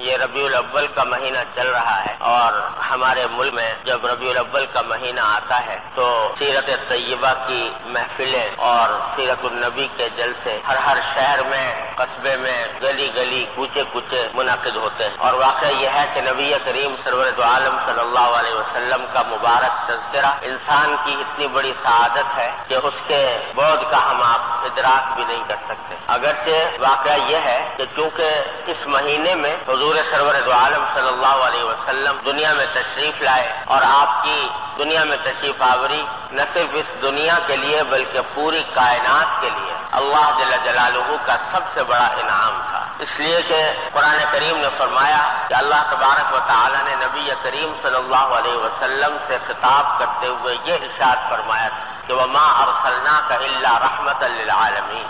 یہ ربیع الاول کا مہینہ چل رہا ہے اور ہمارے ملک میں جب ربیع الاول کا مہینہ آتا ہے تو سیرت طیبہ کی محفلیں اور سیرت النبی کے جلسے ہر شہر میں، قصبے میں، گلی گلی، کوچے کوچے منعقد ہوتے ہیں۔ اور واقعہ یہ ہے کہ نبی کریم سرور دو عالم صلی اللہ علیہ وسلم کا مبارک تذکرہ انسان کی اتنی بڑی سعادت ہے کہ اس کے بعد کا ہم آپ ادراک بھی نہیں کر سکتے۔ اگرچہ واقعہ یہ ہے کہ چونکہ اس مہینے میں حضور سرور دو عالم صلی اللہ علیہ وسلم دنیا میں تشریف لائے اور آپ کی دنیا میں تشریف آوری نہ صرف اس دنیا کے لیے بلکہ پوری کائنات کے لیے اللہ جل جلالہ کا سب سے بڑا انعام تھا، اس لیے کہ قرآن کریم نے فرمایا کہ اللہ تبارک و تعالی نے نبی کریم صلی اللہ علیہ وسلم سے خطاب کرتے ہوئے یہ ارشاد فرمایا کہ وَمَا أَرْسَلْنَاكَ إِلَّا رَحْمَةً لِلْعَالَمِينَ،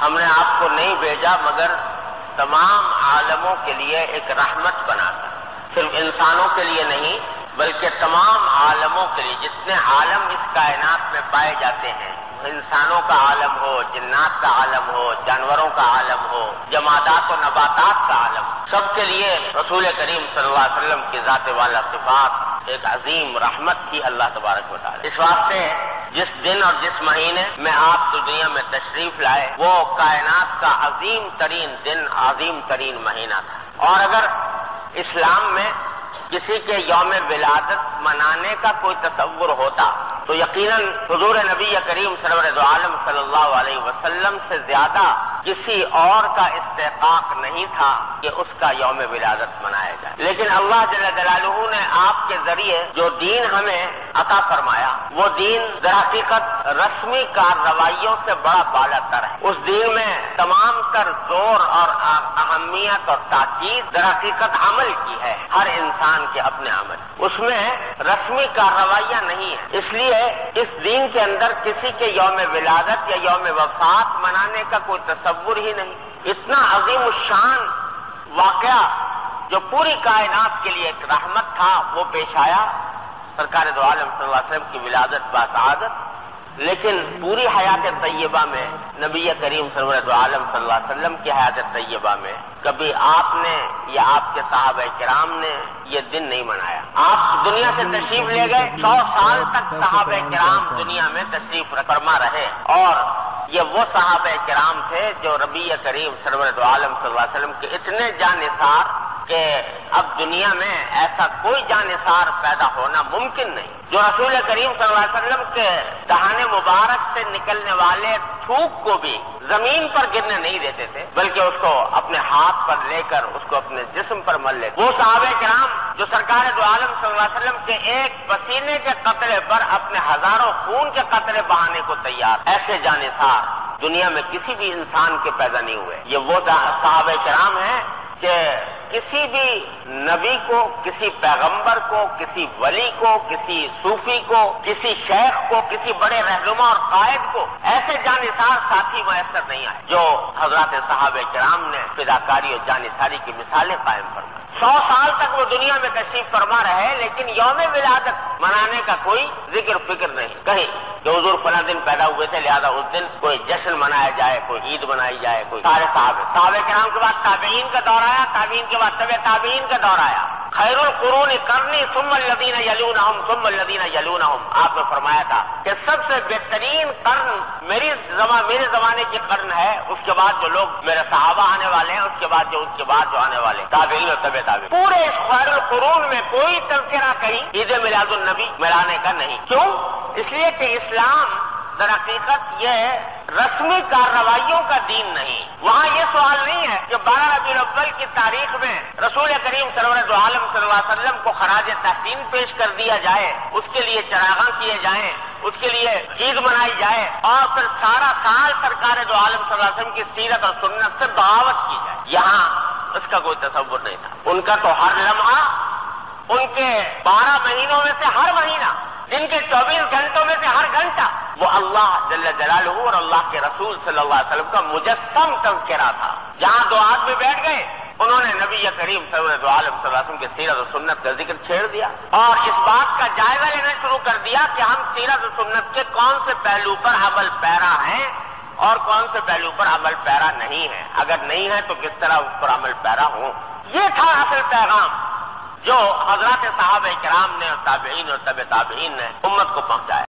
ہم نے آپ کو نہیں بھیجا مگر تمام عالموں کے لیے ایک رحمت بنا کر، صرف انسانوں کے لیے نہیں بلکہ تمام عالموں کے لیے، جتنے عالم اس کائنات میں پائے جاتے ہیں، انسانوں کا عالم ہو، جنات کا عالم ہو، جانوروں کا عالم ہو، جمادات و نباتات کا عالم، سب کے لیے رسول کریم صلی اللہ علیہ وسلم کی ذات والا صفات ایک عظیم رحمت تھی اللہ تبارک و تعالی۔ اس واسطے جس دن اور جس مہینے میں آپ دنیا میں تشریف لائے وہ کائنات کا عظیم ترین دن، عظیم ترین مہینہ تھا۔ اور اگر اسلام میں کسی کے یوم ولادت منانے کا کوئی تصور ہوتا تو یقیناً حضور نبی کریم سرور دو عالم صلی اللہ علیہ وسلم سے زیادہ کسی اور کا استحقاق نہیں تھا کہ اس کا یوم ولادت منایا جائے، لیکن اللہ جل جلالہ نے آپ کے ذریعے جو دین ہمیں عطا فرمایا وہ دین در حقیقت رسمی کارروائیوں سے بڑا بالا تر ہے۔ اس دین میں تمام تر زور اور اہمیت اور تاکید در حقیقت عمل کی ہے، ہر انسان کے اپنے عمل، اس میں رسمی کارروائیاں نہیں ہیں۔ اس لیے اس دین کے اندر کسی کے یوم ولادت یا یوم وفات منانے کا کوئی تصور ہی نہیں۔ اتنا عظیم الشان واقعہ جو پوری کائنات کے لیے ایک رحمت تھا وہ پیش آیا، سرکار دو عالم صلی اللہ علیہ وسلم کی ولادت باسعادت، لیکن پوری حیات طیبہ میں نبی کریم سرور دو عالم صلی اللہ علیہ وسلم کی حیات طیبہ میں کبھی آپ نے یا آپ کے صحابہ کرام نے یہ دن نہیں منایا۔ آپ دنیا سے تشریف لے گئے، 100 سال تک صحابہ کرام دنیا میں تشریف فرما رہے، اور یہ وہ صحابہ کرام تھے جو نبی کریم سرور دو عالم صلی اللہ علیہ وسلم کے اتنے جانثار کہ اب دنیا میں ایسا کوئی جانثار پیدا ہونا ممکن نہیں، جو رسول کریم صلی اللہ علیہ وسلم کے دہان مبارک سے نکلنے والے تھوک کو بھی زمین پر گرنے نہیں دیتے تھے بلکہ اس کو اپنے ہاتھ پر لے کر اس کو اپنے جسم پر مل لیتے۔ وہ صحابہ کرام جو سرکار دو عالم صلی اللہ علیہ وسلم کے ایک پسینے کے قطرے پر اپنے ہزاروں خون کے قطرے بہانے کو تیار، ایسے جانثار دنیا میں کسی بھی انسان کے پیدا نہیں ہوئے۔ یہ وہ صحابہ کرام ہیں کہ کسی بھی نبی کو، کسی پیغمبر کو، کسی ولی کو، کسی صوفی کو، کسی شیخ کو، کسی بڑے رہنما اور قائد کو ایسے جانثار ساتھی میسر نہیں آئے جو حضرات صحابہ کرام نے فداکاری اور جانثاری کی مثالیں قائم فرمائیں۔ 100 سال تک وہ دنیا میں تشریف فرما رہے لیکن یوم ولادت منانے کا کوئی ذکر فکر نہیں کہیں کہ حضور فلاں دن پیدا ہوئے تھے لہذا اس دن کوئی جشن منایا جائے، کوئی عید منائی جائے، کوئی سارے صحابہ کرام کے بعد تابعین کا دور آیا، تابعین کے بعد تبع تابعین کا دور آیا۔ خیر القرون قرنی ثم الذین یلونہم ثم الذین یلونہم، آپ نے فرمایا تھا کہ سب سے بہترین قرن میرے زمانے کی قرن ہے، اس کے بعد جو لوگ میرے صحابہ آنے والے ہیں، اس کے بعد جو آنے والے تابعین اور تبع تابعین۔ پورے اس خیر القرون میں کوئی تذکرہ کہیں عید میلاد النبی منانے کا نہیں۔ کیوں؟ اس لیے کہ اسلام در حقیقت یہ رسمی کارروائیوں کا دین نہیں۔ وہاں یہ سوال نہیں ہے کہ 12 ربیع الاول کی تاریخ میں رسول کریم سرور دو عالم صلی اللہ علیہ وسلم کو خراج تحسین پیش کر دیا جائے، اس کے لیے چراغاں کیے جائیں، اس کے لیے عید منائی جائے اور پھر سارا سال سرکار دو عالم صلی اللہ علیہ وسلم کی سیرت اور سنت سے بغاوت کی جائے۔ یہاں اس کا کوئی تصور نہیں تھا۔ ان کا تو ہر لمحہ، ان کے 12 مہینوں میں سے ہر مہینہ، جن کے 24 گھنٹوں میں سے ہر گھنٹہ وہ اللہ جل جلالہ اور اللہ کے رسول صلی اللہ علیہ وسلم کا مجسم تذکرہ تھا۔ جہاں دو آدمی بیٹھ گئے انہوں نے نبی کریم صلی اللہ علیہ وسلم کی سیرت و سنت کا ذکر چھیڑ دیا اور اس بات کا جائزہ لینا شروع کر دیا کہ ہم سیرت و سنت کے کون سے پہلو پر عمل پیرا ہیں اور کون سے پہلو پر عمل پیرا نہیں ہے، اگر نہیں ہے تو کس طرح اس پر عمل پیرا ہوں۔ یہ تھا اصل پیغام جو حضرات صحابہ کرام نے اور تابعین اور تبع تابعین نے امت کو پہنچایا۔